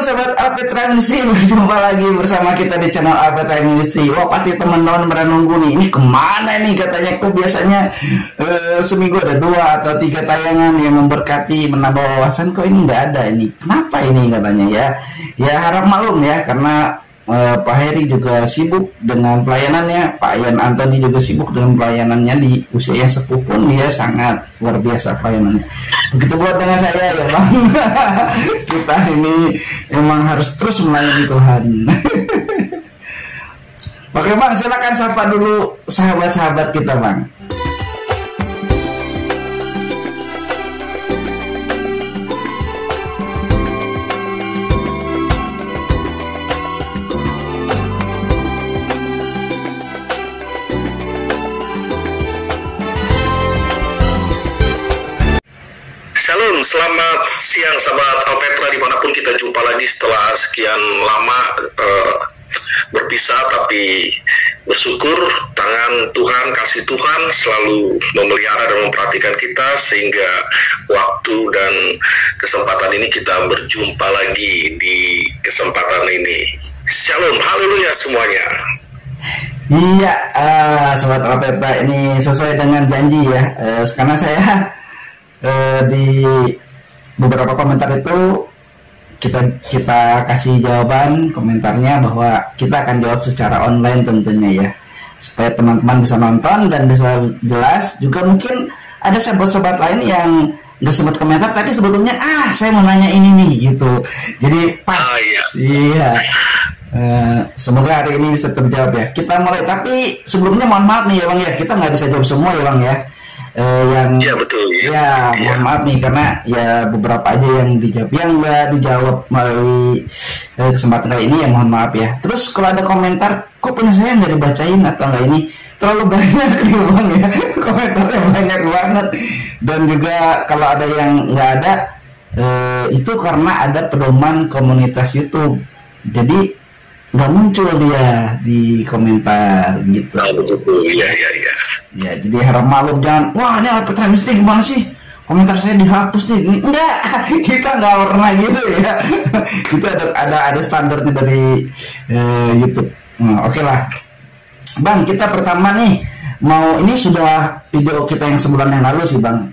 sobat Alpetra Ministry, berjumpa lagi bersama kita di channel Alpetra Ministry. Wah, pasti teman-teman pada nunggu nih, ini kemana nih katanya. Kok biasanya seminggu ada 2 atau 3 tayangan yang memberkati, menambah wawasan, kok ini nggak ada ini. Kenapa ini katanya ya? Ya harap maklum ya, karena Pak Heri juga sibuk dengan pelayanannya, Pak Ian Antoni juga sibuk dengan pelayanannya. Di usia yang sepuh pun dia sangat luar biasa pelayanannya. Begitu buat dengan saya ya Bang. Kita ini emang harus terus melayani Tuhan. Oke Bang, silakan sapa dulu sahabat-sahabat kita Bang. Shalom, selamat siang sahabat Alpetra dimanapun kita jumpa lagi setelah sekian lama berpisah, tapi bersyukur tangan Tuhan, kasih Tuhan selalu memelihara dan memperhatikan kita sehingga waktu dan kesempatan ini kita berjumpa lagi di kesempatan ini. Shalom, haleluya semuanya. Iya, sahabat Alpetra, ini sesuai dengan janji ya, karena saya di beberapa komentar itu kita kasih jawaban komentarnya bahwa kita akan jawab secara online tentunya ya, supaya teman-teman bisa nonton dan bisa jelas. Juga mungkin ada sobat-sobat lain yang nggak sempat komentar tapi sebetulnya saya mau nanya ini nih gitu, jadi pas. Iya. Semoga hari ini bisa terjawab ya. Kita mulai, tapi sebelumnya mohon maaf nih ya Bang ya, kita nggak bisa jawab semua ya Bang ya. Ya betul ya, mohon maaf nih karena ya beberapa aja yang dijawab, yang nggak dijawab melalui kesempatan kali ini ya mohon maaf ya. Terus kalau ada komentar kok punya saya nggak dibacain atau nggak, ini terlalu banyak nih Bang ya, komentarnya banyak banget. Dan juga kalau ada yang nggak ada itu karena ada pedoman komunitas YouTube, jadi nggak muncul dia di komentar gitu. Iya. Ya, jadi harap maklum, jangan, wah ini Alpetra Ministry gimana sih, komentar saya dihapus nih. Enggak, kita nggak pernah gitu ya. Itu ada standarnya dari YouTube. Oke lah Bang, kita pertama nih ini sudah video kita yang sebulan yang lalu sih Bang,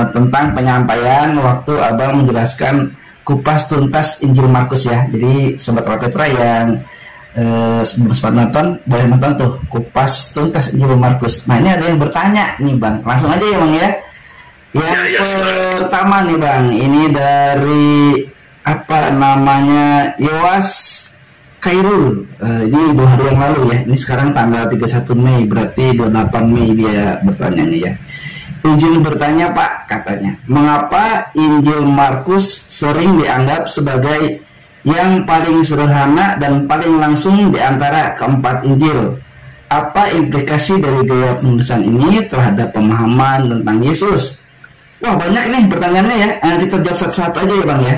tentang penyampaian waktu Abang menjelaskan kupas tuntas Injil Markus ya. Jadi sobat Alpetra yang sebelum sempat nonton, boleh nonton tuh kupas tuntas Injil Markus. Nah ini ada yang bertanya nih Bang, langsung aja ya Bang ya. Yang pertama nih Bang, ini dari apa namanya, Yowas Khairul. Ini 2 hari yang lalu ya, ini sekarang tanggal 31 Mei, berarti 28 Mei dia bertanya ya. Izin bertanya Pak, katanya, mengapa Injil Markus sering dianggap sebagai yang paling sederhana dan paling langsung di antara keempat Injil? Apa implikasi dari gaya penulisan ini terhadap pemahaman tentang Yesus? Wah banyak nih pertanyaannya ya, kita jawab satu-satu aja ya Bang ya.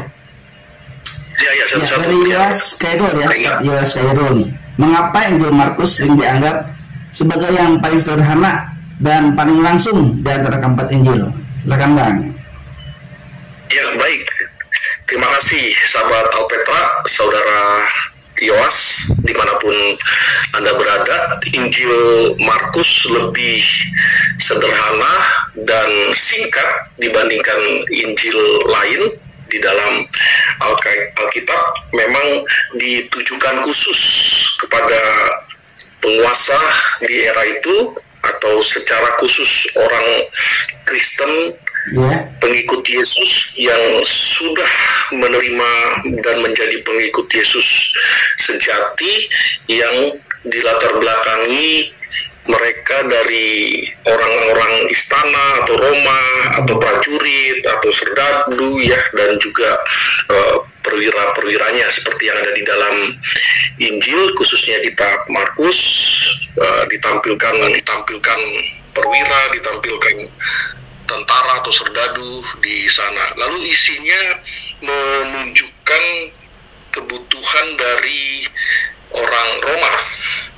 Ya, satu-satu. Dari Yowas Khairul ya, Yowas Khairul nih, mengapa Injil Markus sering dianggap sebagai yang paling sederhana dan paling langsung di antara keempat Injil? Silakan Bang. Ya baik, terima kasih sahabat Alpetra, saudara Yowas dimanapun Anda berada. Injil Markus lebih sederhana dan singkat dibandingkan Injil lain di dalam Alkitab. Memang ditujukan khusus kepada penguasa di era itu, atau secara khusus orang Kristen, pengikut Yesus yang sudah menerima dan menjadi pengikut Yesus sejati, yang dilatar belakangi mereka dari orang-orang istana atau Roma atau prajurit atau serdadu ya, dan juga perwira-perwiranya seperti yang ada di dalam Injil, khususnya di tahap Markus. Ditampilkan perwira, ditampilkan tentara atau serdadu di sana. Lalu isinya menunjukkan kebutuhan dari orang Roma,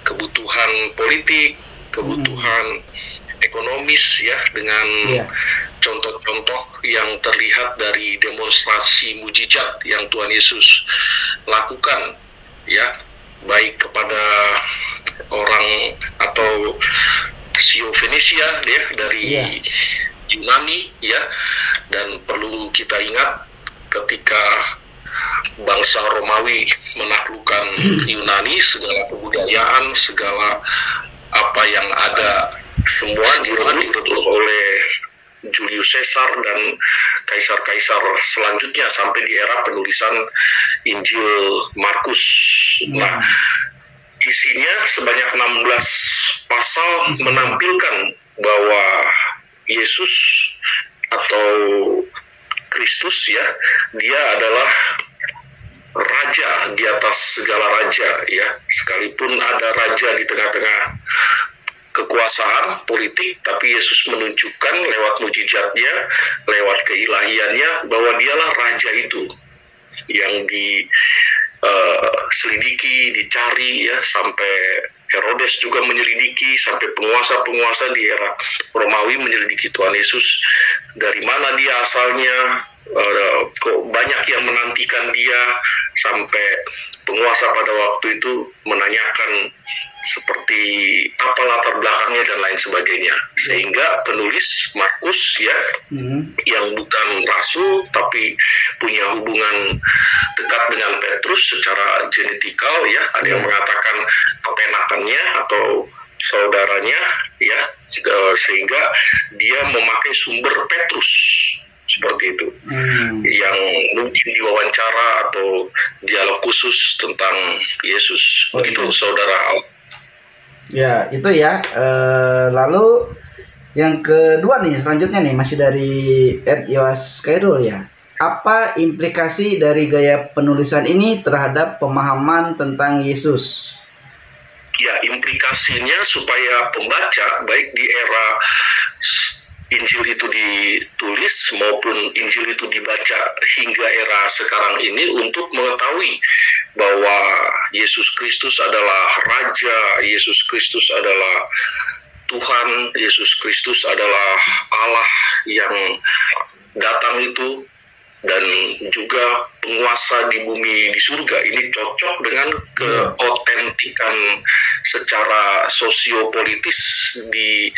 kebutuhan politik, kebutuhan ekonomis ya, dengan contoh-contoh yang terlihat dari demonstrasi mujizat yang Tuhan Yesus lakukan, ya, baik kepada orang atau Sio Venesia, ya, dari Yunani, ya, dan perlu kita ingat ketika bangsa Romawi menaklukkan Yunani, segala kebudayaan, segala apa yang ada, semua direbut oleh Julius Caesar dan kaisar-kaisar selanjutnya sampai di era penulisan Injil Markus. Nah, isinya sebanyak 16 pasal menampilkan bahwa Yesus atau Kristus, ya, dia adalah raja di atas segala raja, ya. Sekalipun ada raja di tengah-tengah kekuasaan politik, tapi Yesus menunjukkan lewat mujizatnya, lewat keilahiannya, bahwa dialah raja itu yang diselidiki, dicari, ya, sampai Herodes juga menyelidiki, sampai penguasa-penguasa di era Romawi menyelidiki Tuhan Yesus, dari mana dia asalnya, kok banyak yang menantikan dia, sampai penguasa pada waktu itu menanyakan seperti apa latar belakangnya dan lain sebagainya, sehingga penulis Markus, ya, yang bukan rasul tapi punya hubungan dekat dengan Petrus secara genetikal, ya, ada yang mengatakan kepenakannya atau saudaranya, ya, sehingga dia memakai sumber Petrus seperti itu, yang mungkin diwawancara atau dialog khusus tentang Yesus. Begitu, saudara Al. Ya, itu ya. Lalu yang kedua nih, selanjutnya nih, masih dari Ed Yoas Kairul, ya. Apa implikasi dari gaya penulisan ini terhadap pemahaman tentang Yesus? Ya, implikasinya supaya pembaca, baik di era Injil itu ditulis maupun Injil itu dibaca hingga era sekarang ini, untuk mengetahui bahwa Yesus Kristus adalah Raja, Yesus Kristus adalah Tuhan, Yesus Kristus adalah Allah yang datang itu, dan juga penguasa di bumi di surga. Ini cocok dengan keotentikan secara sosiopolitis di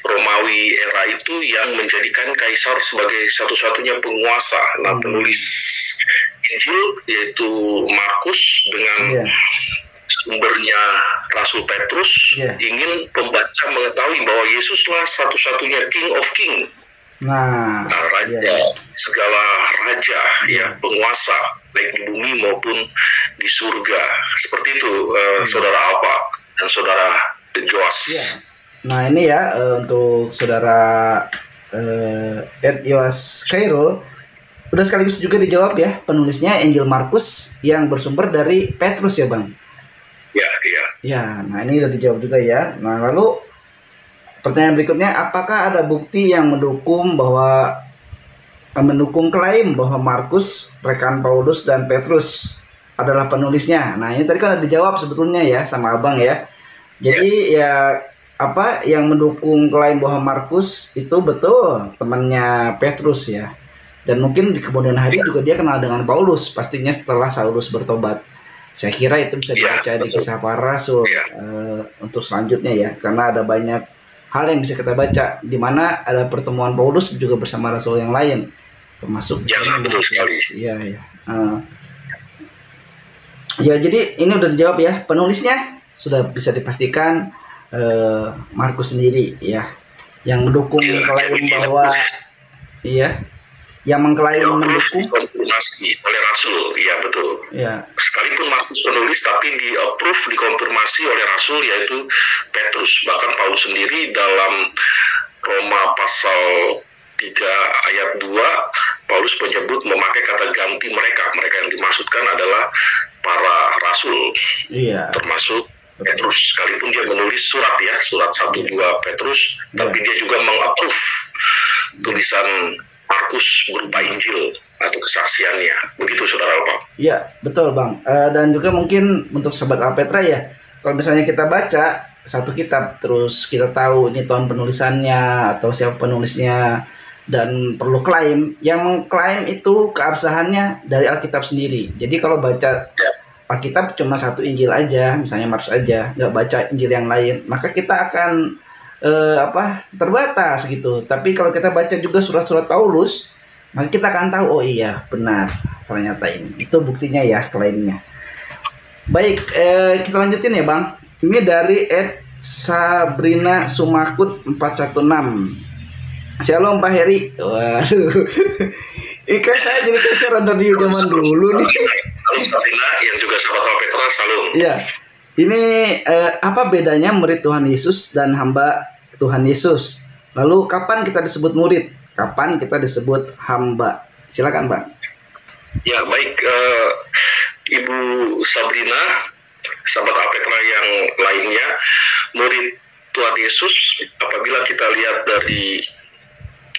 Romawi era itu yang menjadikan kaisar sebagai satu-satunya penguasa. Nah, penulis Injil yaitu Markus dengan sumbernya Rasul Petrus ingin pembaca mengetahui bahwa Yesuslah satu-satunya King of King. Nah, raja, segala raja, ya, penguasa baik di bumi maupun di surga. Seperti itu, saudara Alpa dan saudara Joas. Nah, ini ya, untuk saudara Ed Yoas Kairul udah sekaligus juga dijawab, ya, penulisnya Injil Markus yang bersumber dari Petrus, ya, Bang. Ya, nah ini udah dijawab juga, ya. Nah, lalu pertanyaan berikutnya, apakah ada bukti yang mendukung klaim bahwa Markus, rekan Paulus dan Petrus adalah penulisnya? Nah, ini tadi kan udah dijawab sebetulnya, ya, sama Abang, ya. Jadi ya, apa yang mendukung klaim bahwa Markus itu betul temannya Petrus, ya. Dan mungkin di kemudian hari juga dia kenal dengan Paulus, pastinya setelah Saulus bertobat. Saya kira itu bisa dibaca di Kisah Para Rasul untuk selanjutnya, ya, karena ada banyak hal yang bisa kita baca, di mana ada pertemuan Paulus juga bersama rasul yang lain, termasuk betul sekali. Ya, jadi ini udah dijawab, ya. Penulisnya sudah bisa dipastikan Markus sendiri, ya, yang mendukung klaim bahwa, yang mengklaim mendukung dikonfirmasi oleh rasul, ya, betul. Sekalipun Markus penulis, tapi di-approve, dikonfirmasi oleh rasul, yaitu Petrus. Bahkan Paulus sendiri dalam Roma pasal 3 ayat 2, Paulus menyebut memakai kata ganti mereka yang dimaksudkan adalah para rasul, termasuk Petrus. Sekalipun dia menulis surat, ya, surat 1-2 Petrus, tapi dia juga meng-approve tulisan Markus berupa Injil atau kesaksiannya. Begitu, saudara Alpa. Iya, betul, Bang. Dan juga mungkin untuk sobat Alpetra, ya, kalau misalnya kita baca satu kitab terus kita tahu ini tahun penulisannya atau siapa penulisnya, dan perlu klaim. Yang mengklaim itu keabsahannya dari Alkitab sendiri. Jadi kalau baca Alkitab cuma satu Injil aja, misalnya Markus aja, nggak baca Injil yang lain, maka kita akan terbatas gitu. Tapi kalau kita baca juga surat-surat Paulus, maka kita akan tahu, oh iya benar ternyata ini. Itu buktinya ya, klaimnya. Baik, kita lanjutin ya Bang. Ini dari Sabrina Sumakut 416. Shalom Pak Heri. Waduh. Ikan saya jadi keseran dari zaman dulu nih. Salam Sabrina yang juga sahabat Petra, salam. Iya. Ini apa bedanya murid Tuhan Yesus dan hamba Tuhan Yesus? Lalu kapan kita disebut murid? Kapan kita disebut hamba? Silakan Bang. Ya baik, Ibu Sabrina, sahabat Petra yang lainnya, murid Tuhan Yesus, apabila kita lihat dari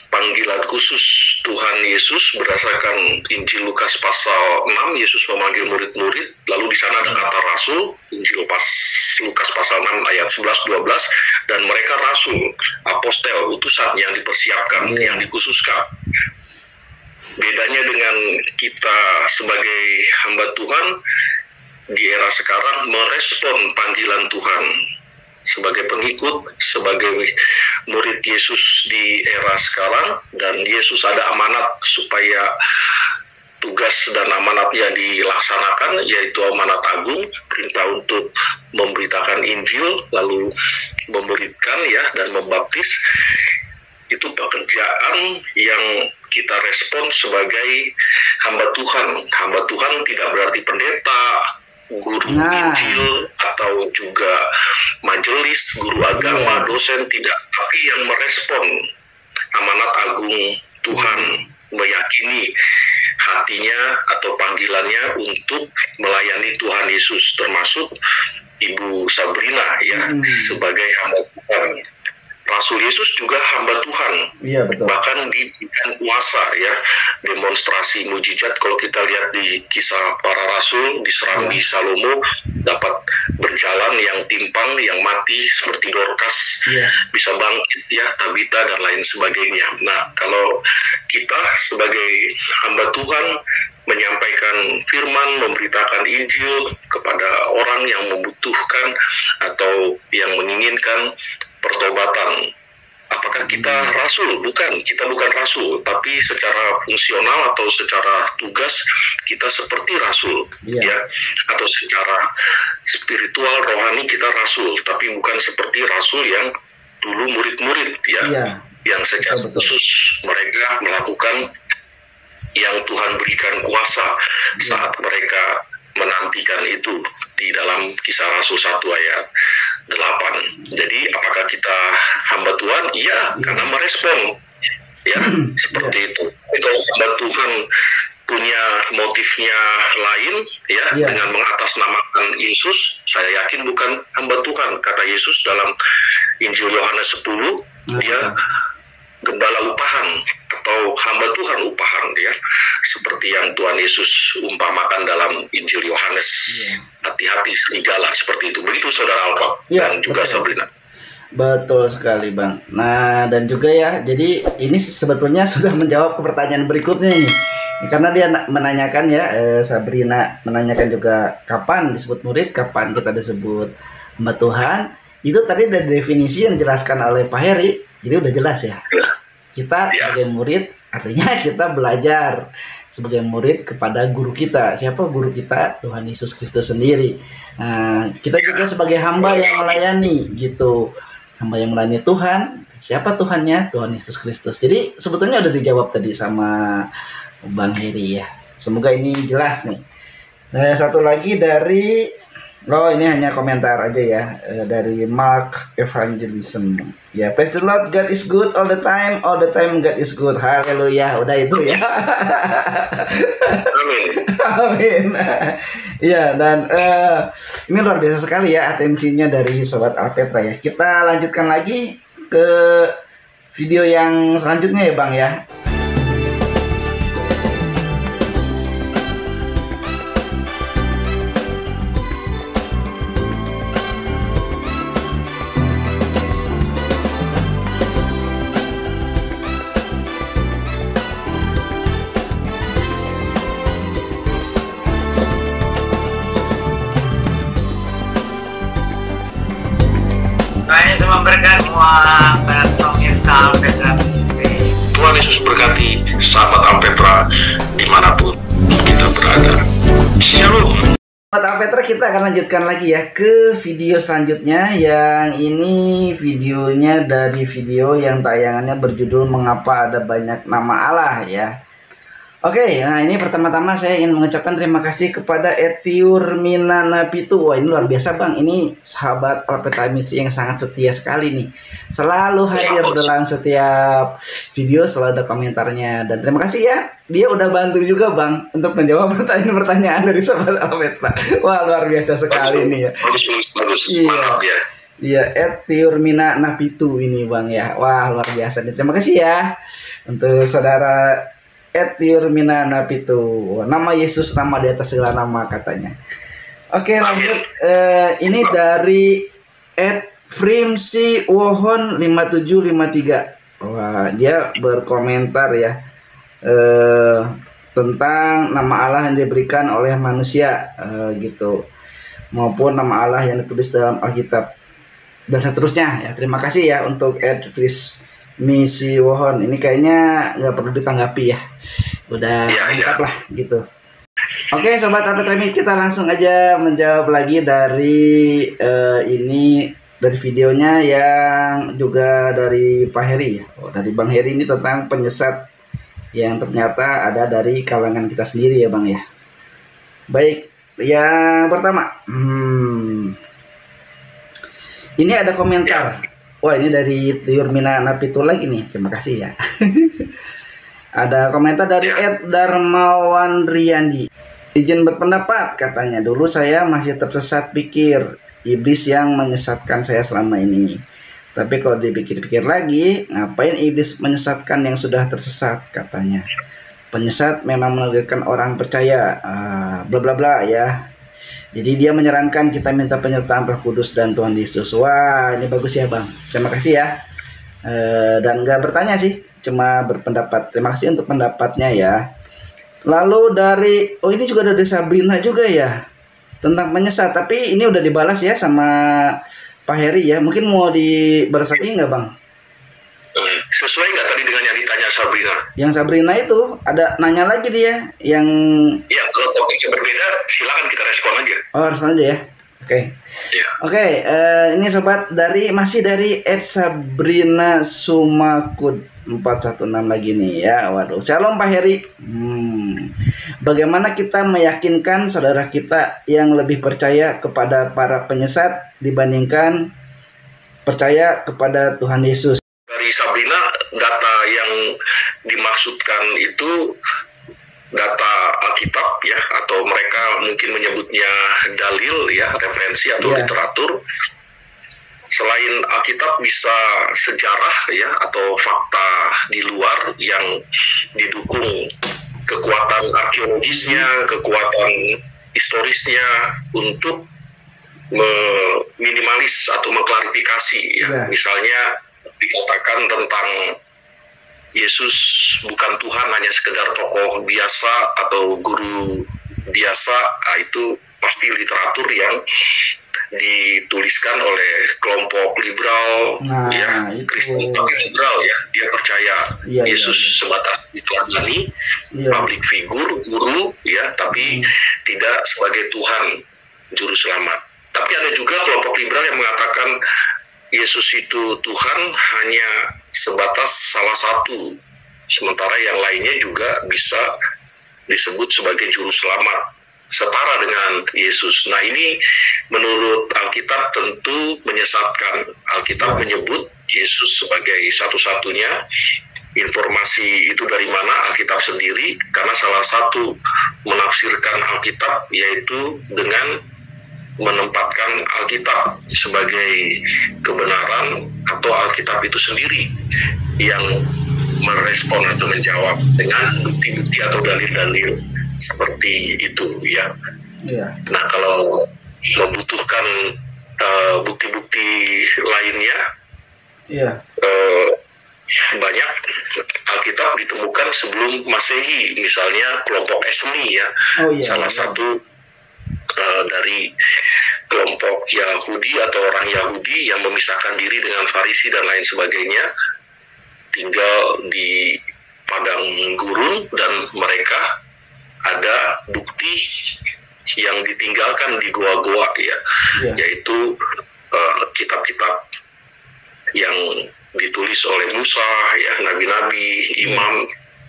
panggilan khusus Tuhan Yesus berdasarkan Injil Lukas pasal 6, Yesus memanggil murid-murid, lalu di sana ada kata rasul, Injil Lukas pasal 6 ayat 11-12, dan mereka rasul, apostel, utusan yang dipersiapkan, yang dikhususkan. Bedanya dengan kita sebagai hamba Tuhan di era sekarang merespon panggilan Tuhan. Sebagai pengikut, sebagai murid Yesus di era sekarang, dan Yesus ada amanat supaya tugas dan amanatnya dilaksanakan, yaitu amanat agung, perintah untuk memberitakan Injil, lalu memberitkan ya dan membaptis. Itu pekerjaan yang kita respon sebagai hamba Tuhan. Hamba Tuhan tidak berarti pendeta, guru Injil, atau juga majelis, guru agama, dosen, tidak. Tapi yang merespon amanat agung Tuhan, meyakini hatinya atau panggilannya untuk melayani Tuhan Yesus, termasuk Ibu Sabrina ya, sebagai hamba Tuhan. Rasul Yesus juga hamba Tuhan, bahkan diberikan kuasa ya, demonstrasi mujizat. Kalau kita lihat di kisah para rasul di Serambi Salomo, dapat berjalan yang timpang, yang mati seperti Dorcas, bisa bangkit ya, Tabita dan lain sebagainya. Nah, kalau kita sebagai hamba Tuhan menyampaikan firman, memberitakan Injil kepada orang yang membutuhkan atau yang menginginkan pertobatan. Apakah kita rasul? Bukan, kita bukan rasul, tapi secara fungsional atau secara tugas kita seperti rasul, ya, atau secara spiritual rohani kita rasul, tapi bukan seperti rasul yang dulu murid-murid ya, yang secara khusus mereka melakukan yang Tuhan berikan kuasa saat mereka menantikan itu di dalam Kisah Rasul 1 ayat 8. Jadi apakah kita hamba Tuhan? Iya, karena merespon ya seperti itu. Kalau hamba Tuhan punya motifnya lain ya, dengan mengatasnamakan Yesus, saya yakin bukan hamba Tuhan. Kata Yesus dalam Injil Yohanes 10, dia gembala upahan atau hamba Tuhan upahan ya, seperti yang Tuhan Yesus umpamakan dalam Injil Yohanes. Hati-hati serigala, seperti itu. Begitu Saudara Alfa dan juga Sabrina. Betul sekali Bang. Nah, dan juga ya, jadi ini sebetulnya sudah menjawab ke pertanyaan berikutnya nih. Karena dia menanyakan ya, Sabrina menanyakan juga kapan disebut murid, kapan kita disebut hamba Tuhan. Itu tadi ada definisi yang dijelaskan oleh Pak Heri. Jadi udah jelas ya. Kita sebagai murid artinya kita belajar sebagai murid kepada guru kita. Siapa guru kita? Tuhan Yesus Kristus sendiri. Nah, kita juga sebagai hamba yang melayani gitu. Hamba yang melayani Tuhan. Siapa Tuhannya? Tuhan Yesus Kristus. Jadi sebetulnya udah dijawab tadi sama Bang Heri ya. Semoga ini jelas nih. Nah, satu lagi dari ini hanya komentar aja ya, dari Mark Evangelism. Ya, praise the Lord, God is good all the time God is good. Haleluya, udah itu ya. Amin. Ya, dan ini luar biasa sekali ya atensinya dari Sobat Alpetra ya. Kita lanjutkan lagi ke video yang selanjutnya ya Bang ya. memberkati semua pemirsa Alpetra. Tuhan Yesus berkati sahabat Alpetra dimanapun kita berada. Shalom. Sahabat Alpetra, kita akan lanjutkan lagi ya ke video selanjutnya. Yang ini videonya dari video yang tayangannya berjudul Mengapa Ada Banyak Nama Allah ya. Oke, nah ini pertama-tama saya ingin mengucapkan terima kasih kepada Etiur Minanapitu. Wah, ini luar biasa Bang, ini sahabat Alpetra Ministry yang sangat setia sekali nih. Selalu hadir dalam setiap video, selalu ada komentarnya. Dan terima kasih ya, dia udah bantu juga Bang untuk menjawab pertanyaan-pertanyaan dari sahabat Alpetra. Wah, luar biasa sekali nih ya. Bagus. Iya. Mantap ya. Iya, Etiur Minanapitu ini Bang ya. Wah, luar biasa nih. Terima kasih ya untuk saudara Etiur Minanapitu. Nama Yesus, nama di atas segala nama katanya. Oke, lanjut. Ini dari @frimsi Wohon 5753. Wah, dia berkomentar ya tentang nama Allah yang diberikan oleh manusia gitu, maupun nama Allah yang ditulis dalam Alkitab dan seterusnya ya. Terima kasih ya untuk Misi Wohon. Ini kayaknya nggak perlu ditanggapi ya, udah lengkap lah gitu. Oke sobat Alpetra, kita langsung aja menjawab lagi dari ini dari videonya yang juga dari Pak Heri ya. Dari Bang Heri, ini tentang penyesat yang ternyata ada dari kalangan kita sendiri ya Bang ya. Baik, yang pertama ini ada komentar. Wah, ini dari Tiur Minanapitu lagi nih. Terima kasih ya. Ada komentar dari @Darmawan Riyandi. Izin berpendapat katanya. Dulu saya masih tersesat pikir iblis yang menyesatkan saya selama ini. Tapi kalau dipikir-pikir lagi, ngapain iblis menyesatkan yang sudah tersesat katanya. Penyesat memang menegakkan orang percaya. Bla bla bla ya. Jadi dia menyarankan kita minta penyertaan Roh Kudus dan Tuhan Yesus. Wah, ini bagus ya Bang. Terima kasih ya. Dan nggak bertanya sih, cuma berpendapat. Terima kasih untuk pendapatnya ya. Lalu dari, ini juga dari Sabrina juga ya, tentang penyesat. Tapi ini udah dibalas ya sama Pak Heri ya. Mungkin mau dibalas lagi nggak Bang? Sesuai nggak tadi dengan yang ditanya Sabrina? Yang Sabrina itu ada nanya lagi dia yang... Ya, kalau topiknya berbeda silakan kita respon aja. Oh, respon aja ya. Oke. Ya. Oke, ini sobat masih dari @Sabrina Sumakud 416 lagi nih ya. Waduh, shalom Pak Heri. Bagaimana kita meyakinkan saudara kita yang lebih percaya kepada para penyesat dibandingkan percaya kepada Tuhan Yesus? Dari Sabrina, data yang dimaksudkan itu data Alkitab ya, atau mereka mungkin menyebutnya dalil ya, referensi atau literatur. Selain Alkitab bisa sejarah ya, atau fakta di luar yang didukung kekuatan arkeologisnya, kekuatan historisnya untuk meminimalis atau mengklarifikasi ya. Misalnya dikatakan tentang Yesus bukan Tuhan, hanya sekedar tokoh biasa atau guru biasa. Itu pasti literatur yang dituliskan oleh kelompok liberal Kristen liberal ya. Dia percaya Yesus sebatas diteladani, public figure, guru ya, tapi tidak sebagai Tuhan juru selamat. Tapi ada juga kelompok liberal yang mengatakan Yesus itu Tuhan hanya sebatas salah satu, sementara yang lainnya juga bisa disebut sebagai juru selamat, setara dengan Yesus. Nah, ini menurut Alkitab tentu menyesatkan. Alkitab menyebut Yesus sebagai satu-satunya. Informasi itu dari mana? Alkitab sendiri, karena salah satu menafsirkan Alkitab yaitu dengan menempatkan Alkitab sebagai kebenaran, atau Alkitab itu sendiri yang merespon atau menjawab dengan bukti-bukti atau dalil-dalil seperti itu ya. Nah, kalau membutuhkan bukti-bukti lainnya, banyak Alkitab ditemukan sebelum Masehi, misalnya kelompok Esmi ya, salah satu dari kelompok Yahudi atau orang Yahudi yang memisahkan diri dengan Farisi dan lain sebagainya, tinggal di padang gurun, dan mereka ada bukti yang ditinggalkan di goa-goa ya, yaitu kitab-kitab yang ditulis oleh Musa ya, nabi-nabi, imam,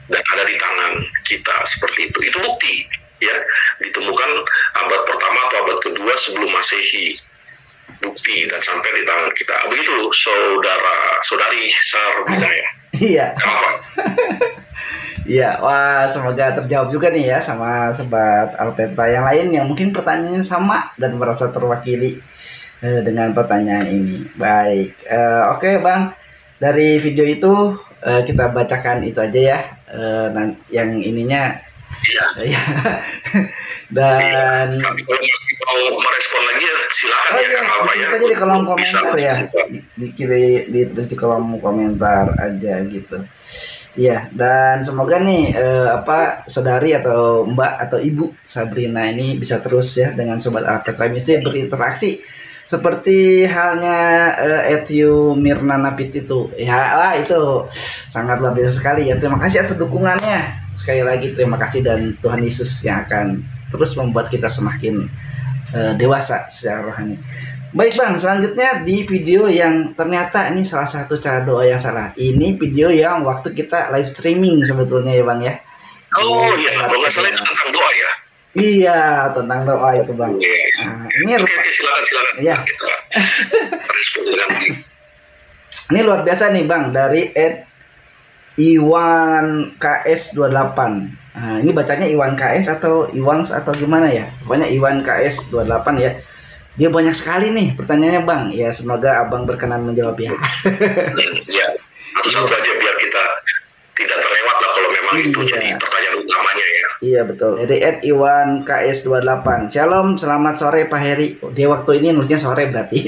dan ada di tangan kita seperti itu. Itu bukti ya, ditemukan abad pertama atau abad kedua sebelum Masehi, bukti, dan sampai di tangan kita. Begitu saudari Sarbina ya. Iya. Iya, wah semoga terjawab juga nih ya sama sobat Alpetra yang lain yang mungkin pertanyaannya sama dan merasa terwakili dengan pertanyaan ini. Baik, oke Bang, dari video itu kita bacakan itu aja ya, yang ininya. Iya. Dan tapi kalau masih mau merespon lagi ya silakan ya, saja di kolom komentar ya, ditulis di kolom komentar aja gitu. Iya, dan semoga nih saudari atau Mbak atau Ibu Sabrina ini bisa terus ya dengan sobat Alpetra Mystery berinteraksi seperti halnya Etyu Mirna Napit itu. Ya, itu sangat luar biasa sekali ya. Terima kasih atas dukungannya. Sekali lagi terima kasih, dan Tuhan Yesus yang akan terus membuat kita semakin dewasa secara rohani. Baik Bang, selanjutnya di video yang ternyata ini salah satu cara doa yang salah. Ini video yang waktu kita live streaming sebetulnya ya Bang ya. Oh iya, kalau nggak salah itu tentang doa ya. Iya, tentang doa itu Bang. Nah, ini silakan. Ya. Kita respon dengan ini luar biasa nih Bang, dari Iwan KS28. Nah, ini bacanya Iwan KS atau Iwans atau gimana ya? Pokoknya Iwan KS28 ya. Dia banyak sekali nih pertanyaannya Bang. Ya semoga Abang berkenan menjawab ya. Ya, satu-satu aja biar kita tidak terlewat lah kalau memang itu jadi pertanyaan utamanya ya. Iya betul. Dari Iwan KS28. Shalom, selamat sore Pak Heri. Dia waktu ini nulisnya sore berarti.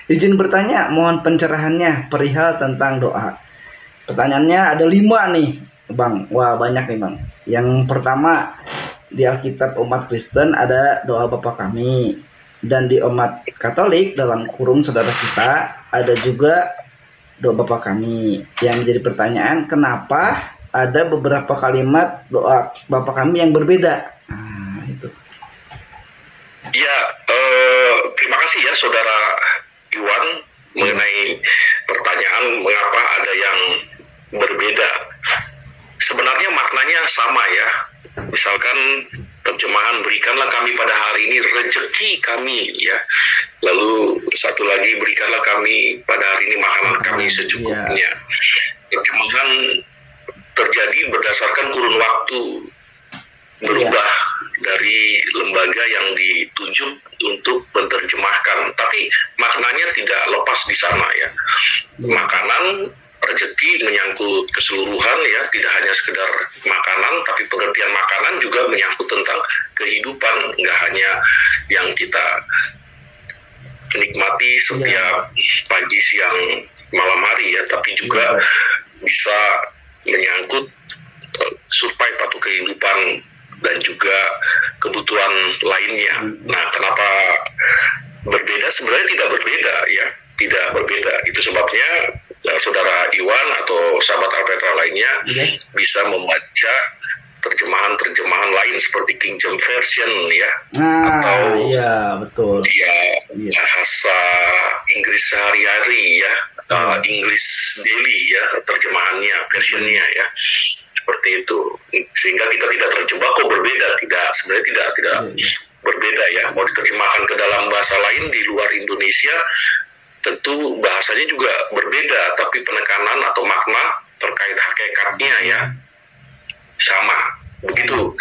Izin bertanya, mohon pencerahannya perihal tentang doa. Pertanyaannya ada 5 nih Bang. Wah banyak nih Bang. Yang pertama, di Alkitab umat Kristen ada doa Bapa Kami, dan di umat Katolik dalam kurung saudara kita ada juga doa Bapa Kami. Yang menjadi pertanyaan, kenapa ada beberapa kalimat doa Bapa Kami yang berbeda? Nah, itu. Ya, terima kasih ya Saudara Iwan mengenai pertanyaan mengapa ada yang berbeda. Sebenarnya maknanya sama ya. Misalkan terjemahan berikanlah kami pada hari ini rezeki kami ya. Lalu satu lagi berikanlah kami pada hari ini makanan kami secukupnya. Terjemahan terjadi berdasarkan kurun waktu berubah dari lembaga yang ditunjuk untuk menerjemahkan, tapi maknanya tidak lepas di sana ya. Makanan, rezeki menyangkut keseluruhan ya, tidak hanya sekedar makanan, tapi pengertian makanan juga menyangkut tentang kehidupan, nggak hanya yang kita nikmati setiap pagi, siang, malam hari ya, tapi juga bisa menyangkut survive atau kehidupan dan juga kebutuhan lainnya. Nah, kenapa berbeda? Sebenarnya tidak berbeda ya, tidak berbeda. Itu sebabnya Saudara Iwan atau sahabat Alpetra lainnya bisa membaca terjemahan-terjemahan lain seperti King James Version ya, atau betul. Bahasa Inggris sehari-hari ya, English Daily ya, terjemahannya, versionnya ya, seperti itu. Sehingga kita tidak terjebak kok berbeda, sebenarnya tidak berbeda ya. Mau diterjemahkan ke dalam bahasa lain di luar Indonesia, tentu bahasanya juga berbeda, tapi penekanan atau makna terkait hakikatnya ya sama. Begitu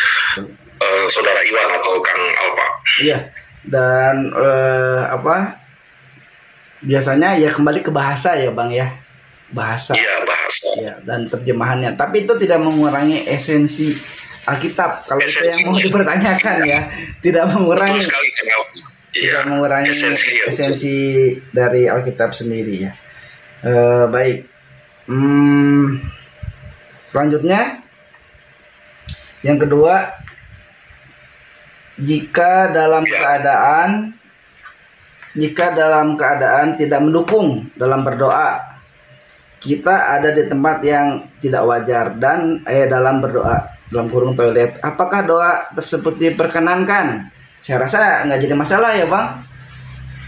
Saudara Iwan atau Kang Alpa. Iya. Dan biasanya ya kembali ke bahasa ya Bang ya. Bahasa. Iya, bahasa. Ya, dan terjemahannya. Tapi itu tidak mengurangi esensi Alkitab. Kalau itu yang mau dipertanyakan ya, tidak mengurangi. Betul sekali, tidak mengurangi esensi dari Alkitab sendiri ya. Baik. Selanjutnya, yang kedua, jika dalam keadaan tidak mendukung dalam berdoa, kita ada di tempat yang tidak wajar dan dalam berdoa dalam kurung toilet, apakah doa tersebut diperkenankan? Saya rasa nggak jadi masalah ya Bang.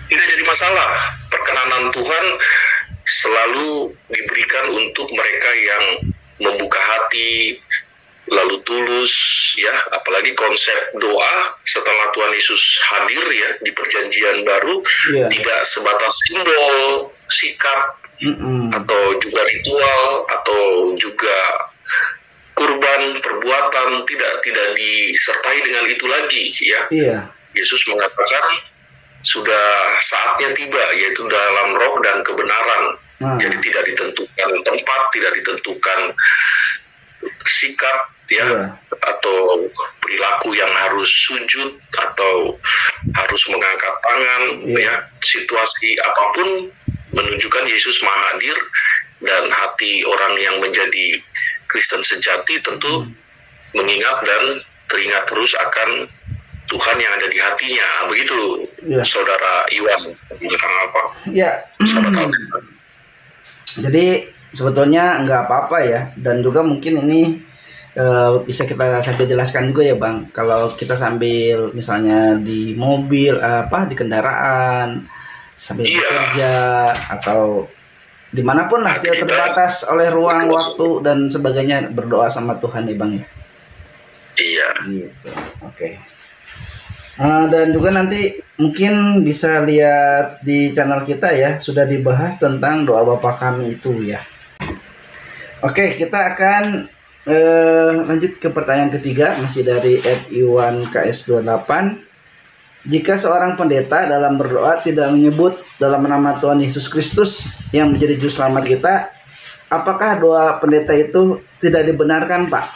Tidak jadi masalah. Perkenanan Tuhan selalu diberikan untuk mereka yang membuka hati, lalu tulus, ya. Apalagi konsep doa setelah Tuhan Yesus hadir ya di Perjanjian Baru, tidak sebatas simbol, sikap, atau juga ritual, atau juga kurban, perbuatan, tidak disertai dengan itu lagi, ya. Yesus mengatakan sudah saatnya tiba, yaitu dalam roh dan kebenaran. Jadi tidak ditentukan tempat, tidak ditentukan sikap, ya, atau perilaku yang harus sujud atau harus mengangkat tangan, ya. Situasi apapun menunjukkan Yesus Maha Hadir, dan hati orang yang menjadi Kristen sejati tentu mengingat dan teringat terus akan Tuhan yang ada di hatinya. Begitu, Saudara Iwan. Jadi sebetulnya nggak apa-apa ya, dan juga mungkin ini bisa kita sambil jelaskan juga ya Bang. Kalau kita sambil misalnya di mobil, di kendaraan, sambil bekerja, atau dimanapun lah tidak terbatas oleh ruang, waktu dan sebagainya, berdoa sama Tuhan ya Bang ya. Iya. Gitu. Oke. Dan juga nanti mungkin bisa lihat di channel kita ya, sudah dibahas tentang doa Bapa Kami itu ya. Oke, kita akan lanjut ke pertanyaan ketiga, masih dari Iwan KS28. Jika seorang pendeta dalam berdoa tidak menyebut dalam nama Tuhan Yesus Kristus yang menjadi juru selamat kita, apakah doa pendeta itu tidak dibenarkan, Pak?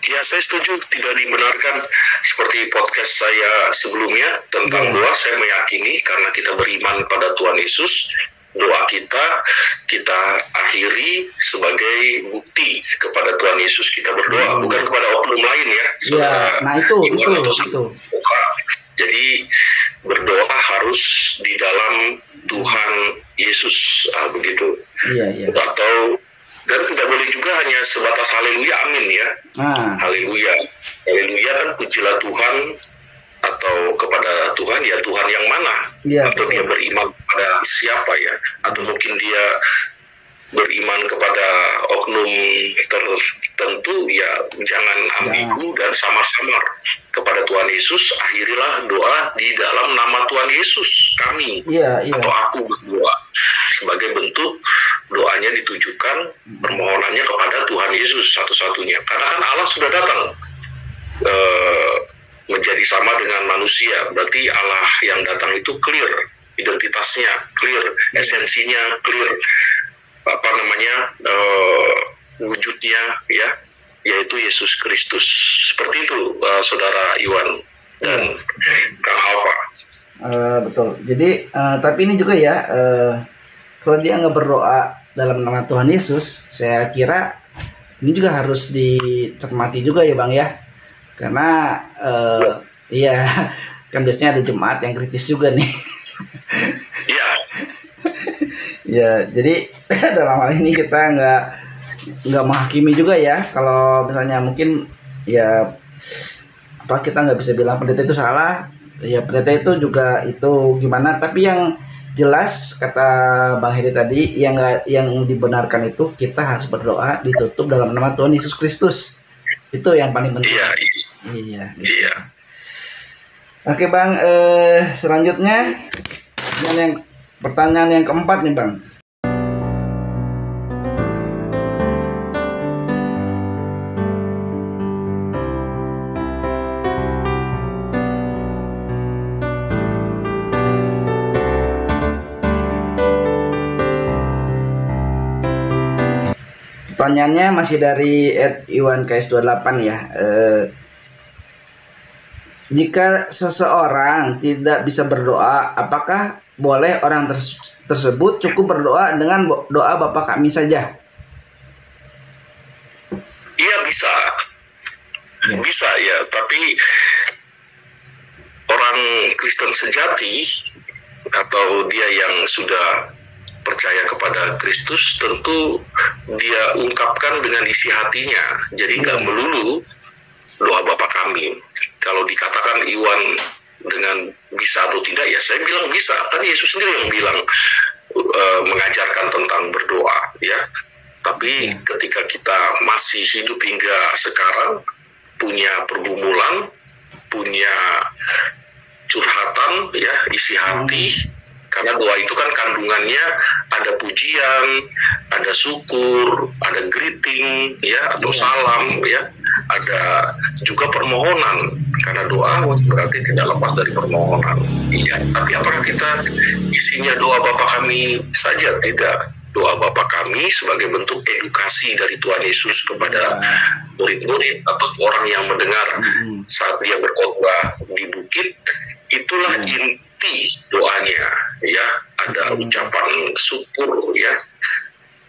Ya, saya setuju tidak dibenarkan. Seperti podcast saya sebelumnya tentang doa, saya meyakini karena kita beriman pada Tuhan Yesus, doa kita akhiri sebagai bukti kepada Tuhan Yesus kita berdoa, bukan kepada oknum lain ya. Nah itu. Jadi berdoa harus di dalam Tuhan Yesus, begitu. Atau dan tidak boleh juga hanya sebatas haleluya, amin ya. Haleluya kan pujilah Tuhan, atau kepada Tuhan ya Tuhan yang mana, atau dia beriman kepada siapa ya, atau mungkin dia beriman kepada oknum tertentu ya, jangan ambigu dan samar-samar. Kepada Tuhan Yesus akhirilah doa di dalam nama Tuhan Yesus kami, atau aku berdoa, sebagai bentuk doanya ditujukan permohonannya kepada Tuhan Yesus satu-satunya, karena kan Allah sudah datang menjadi sama dengan manusia. Berarti Allah yang datang itu clear, identitasnya clear, esensinya clear, wujudnya ya, yaitu Yesus Kristus. Seperti itu, Saudara Iwan dan Kang Alfa. Betul. Jadi tapi ini juga ya, kalau dia nggak berdoa dalam nama Tuhan Yesus, saya kira ini juga harus dicermati juga ya Bang ya, karena kan biasanya ada jemaat yang kritis juga nih. Ya, jadi dalam hal ini kita nggak menghakimi juga ya. Kalau misalnya mungkin ya kita nggak bisa bilang pendeta itu salah, ya pendeta itu juga itu gimana. Tapi yang jelas kata Bang Heri tadi, yang dibenarkan itu kita harus berdoa ditutup dalam nama Tuhan Yesus Kristus. Itu yang paling penting. Iya. Gitu. Oke Bang, selanjutnya yang pertanyaan yang keempat nih Bang. Pertanyaannya masih dari Iwan KS28 ya. Jika seseorang tidak bisa berdoa, apakah boleh orang tersebut cukup berdoa dengan doa Bapa Kami saja? Iya, bisa ya, tapi orang Kristen sejati atau dia yang sudah percaya kepada Kristus, tentu dia ungkapkan dengan isi hatinya. Jadi nggak melulu doa Bapa kami. Kalau dikatakan Iwan dengan bisa atau tidak, ya saya bilang bisa. Kan Yesus sendiri yang bilang mengajarkan tentang berdoa, ya. Tapi ketika kita masih hidup hingga sekarang, punya pergumulan, punya curhatan, ya, isi hati, karena doa itu kan kandungannya ada pujian, ada syukur, ada greeting, ya, atau salam, ya, ada juga permohonan, karena doa berarti tidak lepas dari permohonan. Iya, tapi apakah kita isinya doa Bapa kami saja? Tidak. Doa Bapa kami sebagai bentuk edukasi dari Tuhan Yesus kepada murid-murid atau orang yang mendengar saat dia berkhotbah di bukit. Itulah inti doanya, ya. Ada ucapan syukur, ya,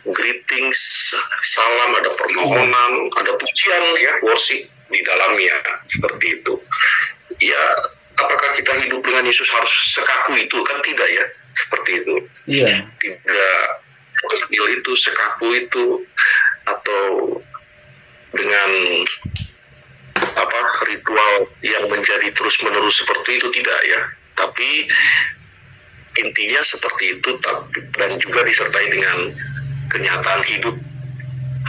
greetings, salam, ada permohonan, ada pujian, ya, worship di dalamnya, seperti itu. Ya, apakah kita hidup dengan Yesus harus sekaku itu? Kan tidak, ya, seperti itu. Tidak sekecil itu, sekaku itu, atau dengan ritual yang menjadi terus-menerus seperti itu, tidak, ya. Tapi intinya seperti itu, dan juga disertai dengan kenyataan hidup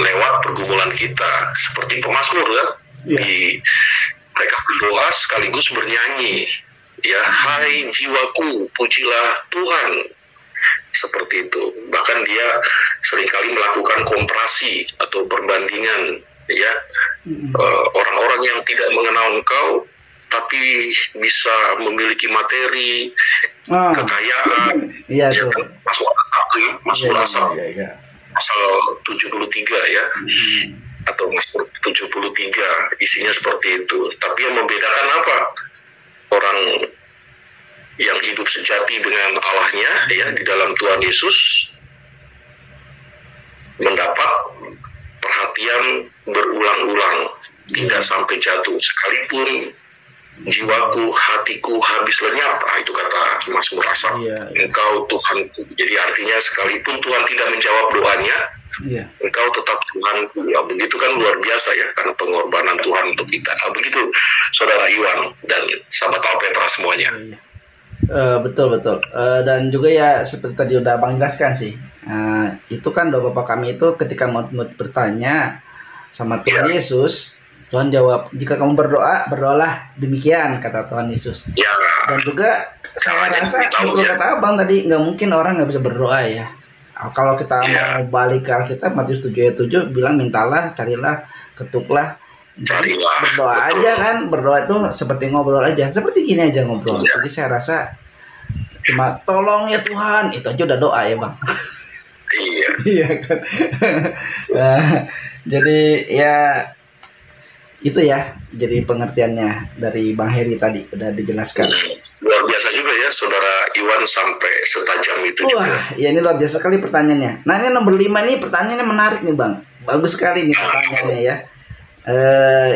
lewat pergumulan kita, seperti pemazmur, kan? Mereka berdoa sekaligus bernyanyi, ya, hai jiwaku pujilah Tuhan, seperti itu. Bahkan dia seringkali melakukan komparasi atau perbandingan, ya, orang-orang yang tidak mengenal Engkau tapi bisa memiliki materi, kekayaan, ya kan? Mazmur Asaf, pasal 73, ya, atau Mazmur 73, isinya seperti itu. Tapi yang membedakan apa? Orang yang hidup sejati dengan Allahnya, ya, di dalam Tuhan Yesus, mendapat perhatian berulang-ulang, tidak sampai jatuh. Sekalipun jiwaku, hatiku habis lenyap, itu kata Mazmur Asaf. Engkau Tuhanku. Jadi artinya sekalipun Tuhan tidak menjawab doanya, Engkau tetap Tuhanku. Ya, begitu kan luar biasa, ya, karena pengorbanan Tuhan untuk kita. Begitu Saudara Iwan dan sahabat Alpetra semuanya. Betul. Dan juga, ya, seperti tadi udah Abang jelaskan sih, itu kan doa Bapa kami itu ketika mau bertanya sama Tuhan Yesus, Tuhan jawab, jika kamu berdoa, berdoalah demikian, kata Tuhan Yesus. Dan juga saya rasa betul kata Abang tadi, nggak mungkin orang nggak bisa berdoa, ya. Kalau kita mau balik ke Alkitab, Matius 7:7 bilang, mintalah, carilah, ketuklah. Berdoa aja kan, berdoa itu seperti ngobrol aja, seperti gini aja ngobrol. Jadi saya rasa cuma tolong ya Tuhan, itu aja udah doa, ya Bang. Iya kan. Jadi ya itu, ya, jadi pengertiannya dari Bang Heri tadi udah dijelaskan. Luar biasa juga, ya, Saudara Iwan sampai setajam itu. Ya, ini luar biasa sekali pertanyaannya. Nah, ini nomor 5 nih, pertanyaannya menarik nih Bang, bagus sekali nih pertanyaannya, ya.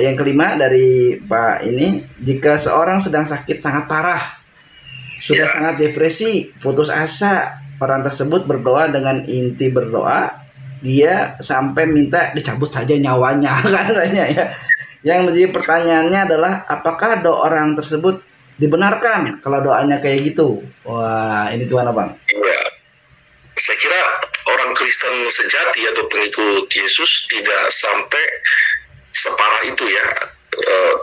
Yang kelima dari Pak ini, jika seorang sedang sakit sangat parah, sudah sangat depresi, putus asa, orang tersebut berdoa dengan inti berdoa, dia sampai minta dicabut saja nyawanya, katanya, ya. Yang menjadi pertanyaannya adalah, apakah doa orang tersebut dibenarkan kalau doanya kayak gitu? Wah, ini gimana Bang? Iya, saya kira orang Kristen sejati atau pengikut Yesus tidak sampai separah itu, ya.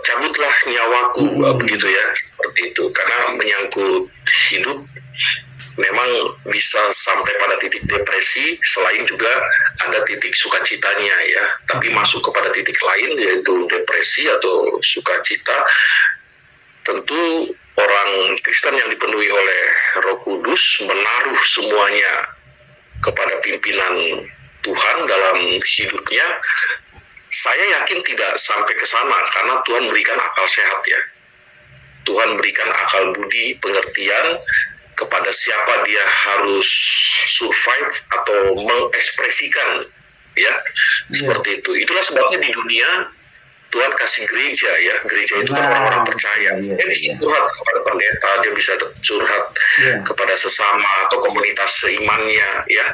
Cabutlah nyawaku, begitu, ya, seperti itu, karena menyangkut hidup memang bisa sampai pada titik depresi, selain juga ada titik sukacitanya, ya. Tapi masuk kepada titik lain, yaitu depresi atau sukacita. Tentu orang Kristen yang dipenuhi oleh Roh Kudus menaruh semuanya kepada pimpinan Tuhan dalam hidupnya. Saya yakin tidak sampai ke sana, karena Tuhan berikan akal sehat, ya. Tuhan berikan akal budi, pengertian kepada siapa dia harus survive atau mengekspresikan, ya, seperti itu. Itulah sebabnya di dunia Tuhan kasih gereja ya, gereja itu kan Nah, orang-orang percaya. iya, Dia bisa iya. curhat kepada pendeta, dia bisa curhat Iya. kepada sesama atau komunitas seimannya ya,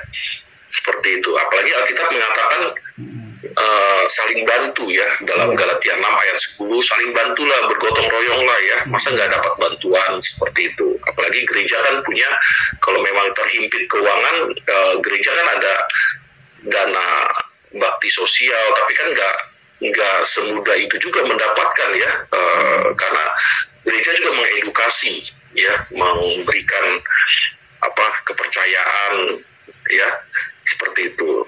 seperti itu. Apalagi Alkitab mengatakan saling bantu ya, dalam Iya. Galatia 6 ayat 10, saling bantulah, bergotong royong lah ya, masa nggak dapat bantuan seperti itu. Apalagi gereja kan punya, kalau memang terhimpit keuangan, gereja kan ada dana bakti sosial, tapi kan nggak semudah itu juga mendapatkan ya, karena gereja juga mengedukasi ya, memberikan kepercayaan ya, seperti itu.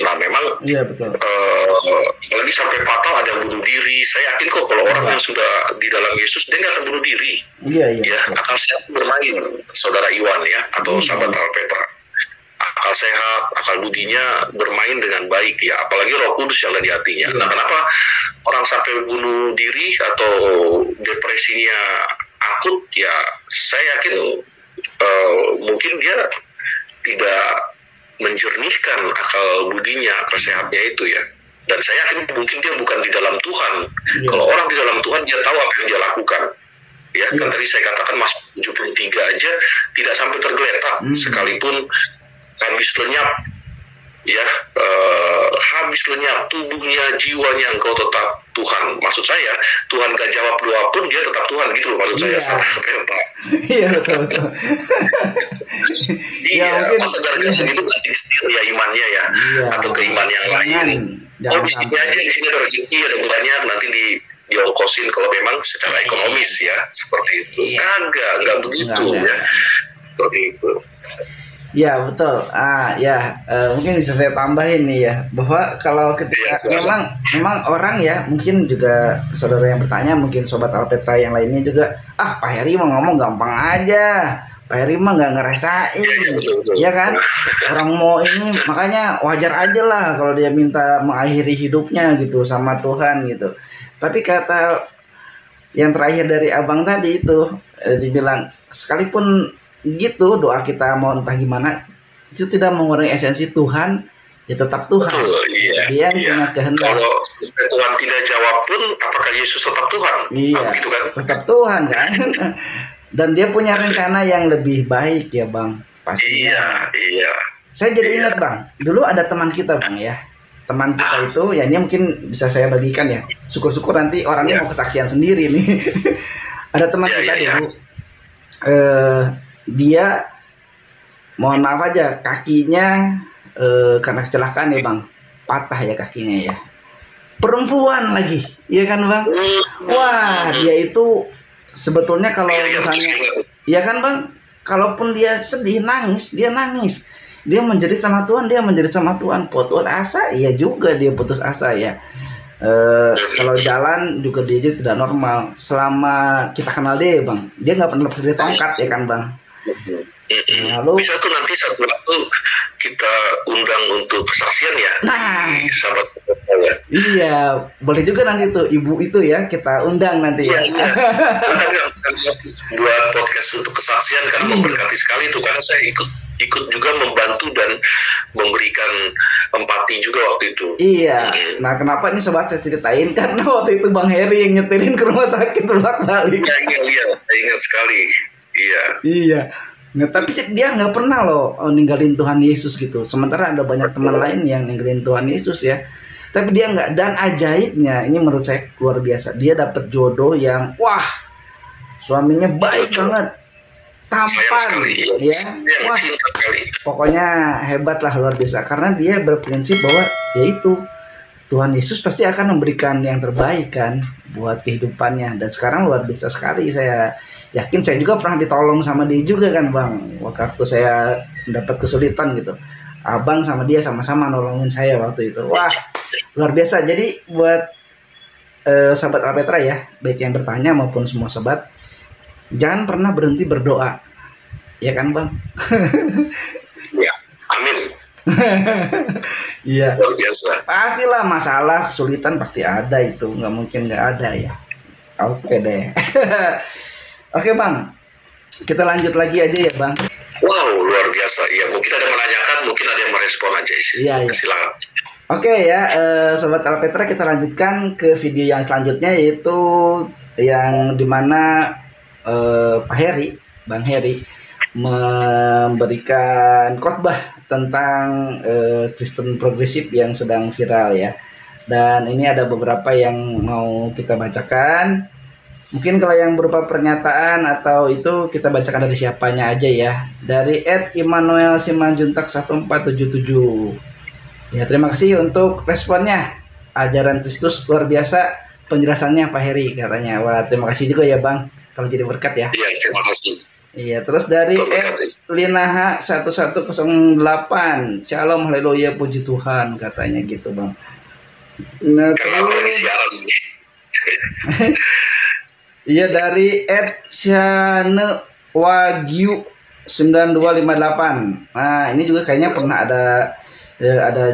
Nah memang Iya, betul. apalagi sampai fatal ada yang bunuh diri. Saya yakin kok kalau orang yang sudah di dalam Yesus, dia nggak akan bunuh diri Iya, iya. ya. Akal sehat bermain, saudara Iwan ya, atau sahabat Alpetra. Akal sehat, akal budinya bermain dengan baik ya, apalagi Roh Kudus yang ada di hatinya. Nah kenapa orang sampai bunuh diri atau depresinya akut ya, saya yakin mungkin dia tidak menjernihkan akal budinya, akal sehatnya itu ya. Dan saya yakin mungkin dia bukan di dalam Tuhan. Kalau orang di dalam Tuhan, dia tahu apa yang dia lakukan. Ya, kan tadi saya katakan Mas 73 aja tidak sampai tergeletak, sekalipun habis lenyap ya, habis lenyap tubuhnya, jiwanya, engkau tetap Tuhan. Maksud saya, Tuhan gak jawab doa pun dia tetap Tuhan gitu loh, maksud saya. Iya, betul. Iya, mungkin masa gara-gara itu ganti setir ya imannya ya, Iya. atau ke iman yang lain. Jangan Di sini aja, di sini ada rezeki, ada banyak, nanti diongkosin kalau memang secara ekonomis ya, seperti itu. Enggak begitu Enggak. ya, seperti itu. Ya, betul. Mungkin bisa saya tambahin nih ya, bahwa kalau ketika Iya, memang orang ya, mungkin juga saudara yang bertanya, mungkin sobat Alpetra yang lainnya juga, Pak Heri mau ngomong gampang aja, Pak Heri mah nggak ngerasain, betul. ya kan? Orang mau ini, makanya wajar aja lah kalau dia minta mengakhiri hidupnya gitu sama Tuhan gitu. Tapi kata yang terakhir dari abang tadi itu, dibilang sekalipun gitu doa kita mau entah gimana, itu tidak mengurangi esensi Tuhan, ya tetap Tuhan. Betul, Dia yang punya kehendak. Kalau Tuhan tidak jawab pun, apakah Yesus tetap Tuhan? Iya, Gitu kan? tetap Tuhan kan. Dan dia punya rencana yang lebih baik ya bang, pastinya. Iya. Saya jadi ingat bang, dulu ada teman kita bang ya. Teman kita itu, ya ini mungkin bisa saya bagikan ya. Syukur-syukur nanti orangnya mau kesaksian sendiri nih. Ada teman kita dulu. Dia mohon maaf aja kakinya karena kecelakaan ya bang, patah ya kakinya ya, perempuan lagi, iya kan bang. Wah, dia itu sebetulnya kalau misalnya, iya kan bang, kalaupun dia sedih nangis, dia menjerit sama Tuhan, putus asa, iya juga dia putus asa ya. Kalau jalan juga dia tidak normal. Selama kita kenal dia bang, dia nggak pernah berdiri tongkat ya kan bang. Lalu bisa tuh nanti satu waktu kita undang untuk kesaksian ya. Nah, sahabat ya. Iya, boleh juga nanti tuh ibu itu ya kita undang nanti ya. Buat podcast untuk kesaksian karena memberkati sekali tuh, karena saya ikut juga membantu dan memberikan empati juga waktu itu. Iya. Nah, kenapa ini sobat saya ceritain, karena waktu itu Bang Heri yang nyetirin ke rumah sakit bolak-balik. Iya, saya ingat sekali. Iya. Nah, tapi dia nggak pernah loh ninggalin Tuhan Yesus gitu. Sementara ada banyak teman lain yang ninggalin Tuhan Yesus ya. Tapi dia nggak. Dan ajaibnya, ini menurut saya luar biasa. Dia dapet jodoh yang wah, suaminya baik banget, tampan, ya. Wah, pokoknya hebat lah, luar biasa. Karena dia berprinsip bahwa yaitu Tuhan Yesus pasti akan memberikan yang terbaik kan buat kehidupannya. Dan sekarang luar biasa sekali. Saya yakin saya juga pernah ditolong sama dia juga kan bang, waktu saya mendapat kesulitan gitu. Abang sama dia sama-sama nolongin saya waktu itu. Wah, luar biasa. Jadi buat sahabat Alpetra ya, baik yang bertanya maupun semua sobat, jangan pernah berhenti berdoa, ya kan bang? Ya, amin. Iya. Luar biasa. Pastilah masalah kesulitan pasti ada, itu nggak mungkin nggak ada ya. Oke deh. Oke bang, kita lanjut lagi aja ya bang. Wow, luar biasa. Ya, mungkin ada yang menanyakan, mungkin ada yang merespon aja. Iya. Silakan. Oke ya, Sobat Alpetra, kita lanjutkan ke video yang selanjutnya, yaitu yang dimana Pak Heri, Bang Heri memberikan khotbah tentang Kristen progresif yang sedang viral ya. Dan ini ada beberapa yang mau kita bacakan. Mungkin kalau yang berupa pernyataan atau itu kita bacakan dari siapanya aja ya. Dari @Immanuel Simanjuntak 1477. Ya, terima kasih untuk responnya. Ajaran Kristus luar biasa penjelasannya Pak Heri katanya. Wah, terima kasih juga ya Bang. Kalau jadi berkat ya. Iya, terima kasih. Iya, terus dari Linaha 1108. Shalom, haleluya, puji Tuhan katanya gitu Bang. Nah, terus iya, dari Shane Wagyu 9258. Nah, ini juga kayaknya pernah ada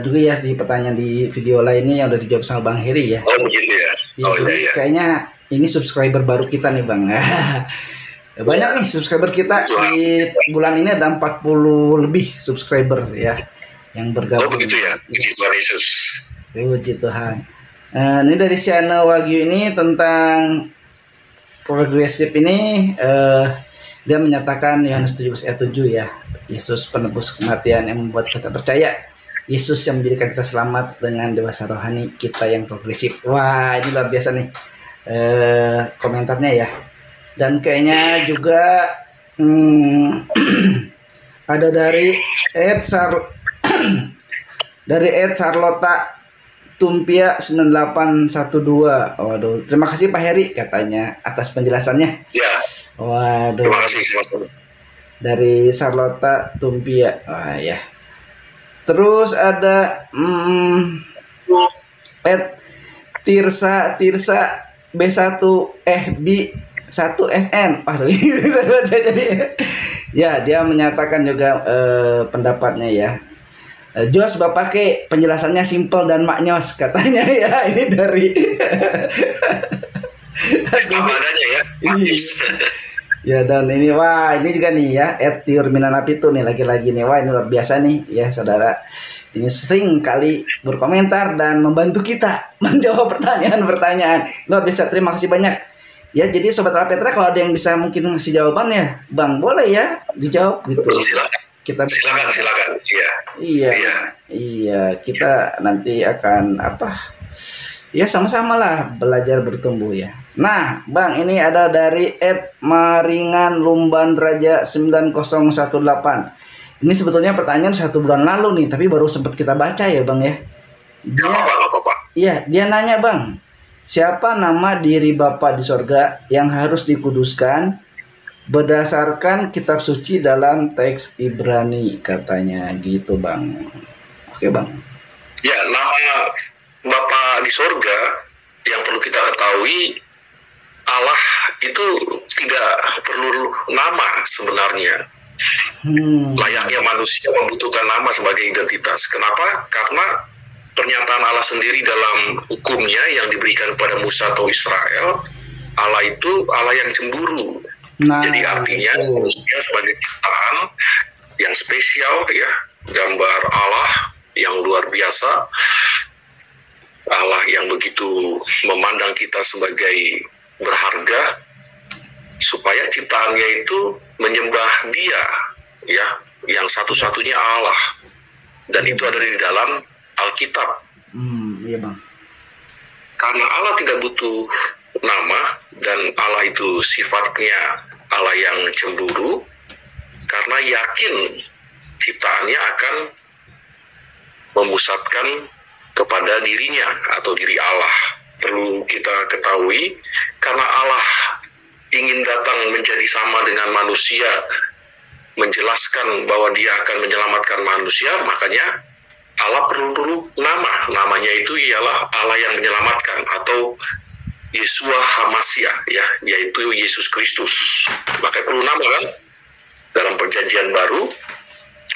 juga ya di pertanyaan di video lainnya yang udah dijawab sama Bang Heri ya. Oh begitu ya. Ya, jadi kayaknya ini subscriber baru kita nih Bang. Banyak nih subscriber kita di bulan ini, ada 40 lebih subscriber ya yang bergabung. Oh begitu ya. Puji Tuhan Yesus. Puji Tuhan. Ini dari Shane Wagyu ini tentang progresif ini, dia menyatakan Yohanes 17 ayat 7 ya. Yesus penebus kematian yang membuat kita percaya. Yesus yang menjadikan kita selamat dengan dewasa rohani kita yang progresif. Wah, ini luar biasa nih komentarnya ya. Dan kayaknya juga ada dari dari Charlotta Tumpia 9812. Waduh, terima kasih Pak Heri katanya atas penjelasannya. Ya. Waduh. Terima kasih sama-sama. Dari Charlotta Tumpia. Wah ya. Terus ada Tirsa B1 B1SN. Waduh, ini saya baca jadi. Ya, dia menyatakan juga pendapatnya ya. Jos Bapak ke penjelasannya simpel dan maknyos katanya ya. Ini dari apa adanya ya. Ya, dan ini wah, ini juga nih ya @Tiurminanapitu nih lagi-lagi nih. Wah, ini luar biasa nih ya saudara. Ini sering kali berkomentar dan membantu kita menjawab pertanyaan-pertanyaan. Luar biasa, terima kasih banyak. Ya, jadi Sobat Alpetra, kalau ada yang bisa mungkin ngasih jawaban ya, Bang, boleh ya dijawab gitu. Silakan. Iya, kita nanti akan ya sama-sama lah belajar bertumbuh ya. Nah, Bang, ini ada dari @Maringan Lumban Raja 9018. Ini sebetulnya pertanyaan 1 bulan lalu nih, tapi baru sempat kita baca ya, Bang ya. Dia nanya, Bang, siapa nama diri Bapa di sorga yang harus dikuduskan berdasarkan kitab suci dalam teks Ibrani katanya gitu Bang. Oke Bang. Ya, nama Bapa di sorga yang perlu kita ketahui, Allah itu tidak perlu nama sebenarnya. Layaknya manusia membutuhkan nama sebagai identitas. Kenapa? Karena pernyataan Allah sendiri dalam hukumnya yang diberikan kepada Musa atau Israel, Allah itu Allah yang cemburu. Jadi artinya manusia sebagai ciptaan yang spesial ya, gambar Allah yang luar biasa, Allah yang begitu memandang kita sebagai berharga, supaya ciptaannya itu menyembah Dia ya, yang satu-satunya Allah, dan itu ada di dalam Alkitab. Iya Bang. Karena Allah tidak butuh nama dan Allah itu sifatnya Allah yang cemburu, karena yakin ciptaannya akan memusatkan kepada dirinya atau diri Allah. Perlu kita ketahui, karena Allah ingin datang menjadi sama dengan manusia, menjelaskan bahwa Dia akan menyelamatkan manusia, makanya Allah perlu nama. Namanya itu ialah Allah yang menyelamatkan, atau Yeshua HaMashiach ya, yaitu Yesus Kristus. Maka perlu nama kan. Dalam perjanjian baru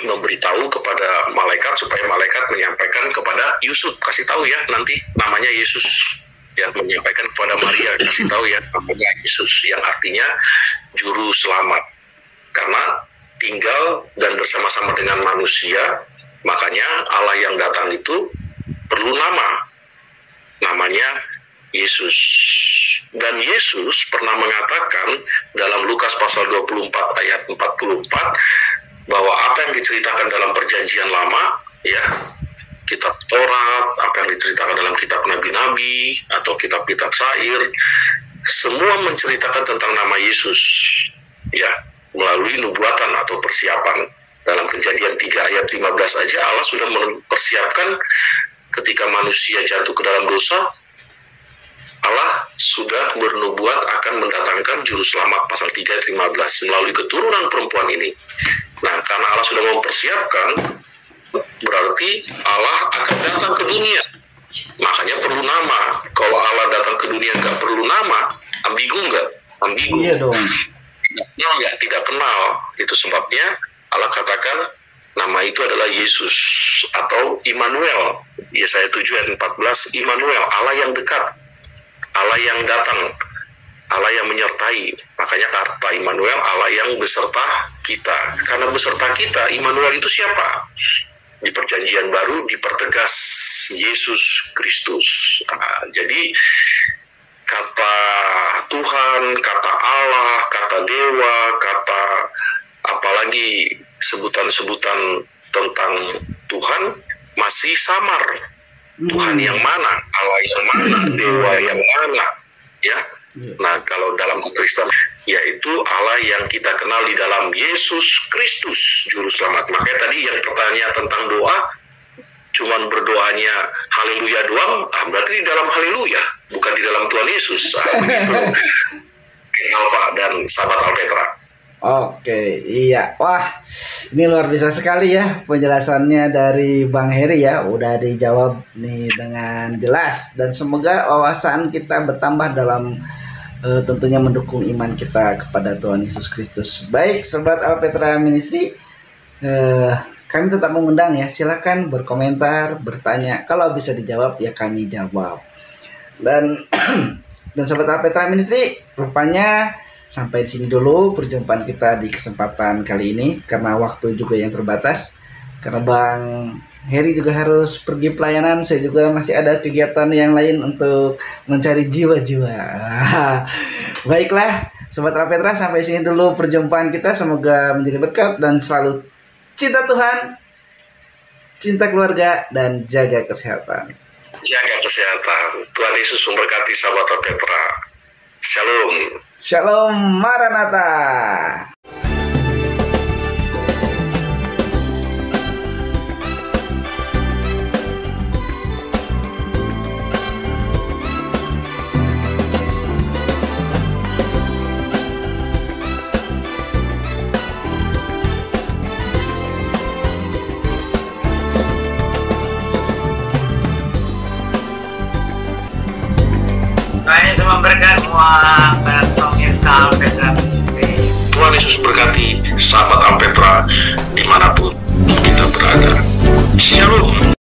memberitahu kepada malaikat supaya malaikat menyampaikan kepada Yusuf, kasih tahu ya nanti namanya Yesus, ya, menyampaikan kepada Maria, kasih tahu ya namanya Yesus, yang artinya juru selamat. Karena tinggal dan bersama-sama dengan manusia, makanya Allah yang datang itu perlu perlu nama. Namanya Yesus. Dan Yesus pernah mengatakan dalam Lukas pasal 24 ayat 44 bahwa apa yang diceritakan dalam perjanjian lama, ya, kitab Taurat, apa yang diceritakan dalam kitab Nabi-Nabi atau kitab-kitab syair, semua menceritakan tentang nama Yesus, ya, melalui nubuatan atau persiapan. Dalam Kejadian 3 ayat 15 aja Allah sudah mempersiapkan ketika manusia jatuh ke dalam dosa, Allah sudah bernubuat akan mendatangkan juru selamat, pasal 3 ayat 15 melalui keturunan perempuan ini. Nah, karena Allah sudah mempersiapkan, berarti Allah akan datang ke dunia. Makanya perlu nama. Kalau Allah datang ke dunia nggak perlu nama, ambigu nggak? Ambigu. Iya dong. Tidak kenal. Itu sebabnya Allah katakan nama itu adalah Yesus atau Immanuel. Yesaya 7 ayat 14, Immanuel, Allah yang dekat, Allah yang datang, Allah yang menyertai. Makanya kata Immanuel, Allah yang beserta kita. Karena beserta kita, Immanuel itu siapa? Di perjanjian baru dipertegas Yesus Kristus. Nah, jadi kata Tuhan, kata Allah, kata dewa, kata apalagi sebutan-sebutan tentang Tuhan masih samar. Tuhan yang mana, Allah yang mana, dewa yang mana, ya. Nah, kalau dalam Kristen, yaitu Allah yang kita kenal di dalam Yesus Kristus Juru Selamat. Makanya tadi yang pertanyaan tentang doa, cuman berdoanya haleluya doang, berarti di dalam haleluya, bukan di dalam Tuhan Yesus. Begitu, Alfa dan sahabat Alpetra. Oke, iya. Wah, ini luar biasa sekali ya penjelasannya dari Bang Heri ya. Udah dijawab nih dengan jelas. Dan semoga wawasan kita bertambah dalam tentunya mendukung iman kita kepada Tuhan Yesus Kristus. Baik, Sobat Alpetra Ministry, kami tetap mengundang ya. Silakan berkomentar, bertanya. Kalau bisa dijawab ya kami jawab. Dan Sobat Alpetra Ministry, rupanya sampai di sini dulu perjumpaan kita di kesempatan kali ini, karena waktu juga yang terbatas. Karena Bang Heri juga harus pergi pelayanan, saya juga masih ada kegiatan yang lain untuk mencari jiwa-jiwa. Baiklah, Sobat Alpetra, sampai sini dulu perjumpaan kita. Semoga menjadi berkat dan selalu cinta Tuhan, cinta keluarga, dan jaga kesehatan. Jaga kesehatan. Tuhan Yesus memberkati sahabat Alpetra. Shalom. Shalom Maranatha. Tuhan Yesus memberkati semua pemirsa Alpetra Ministry. Tuhan Yesus berkati sahabat Alpetra dimanapun kita berada. Shalom.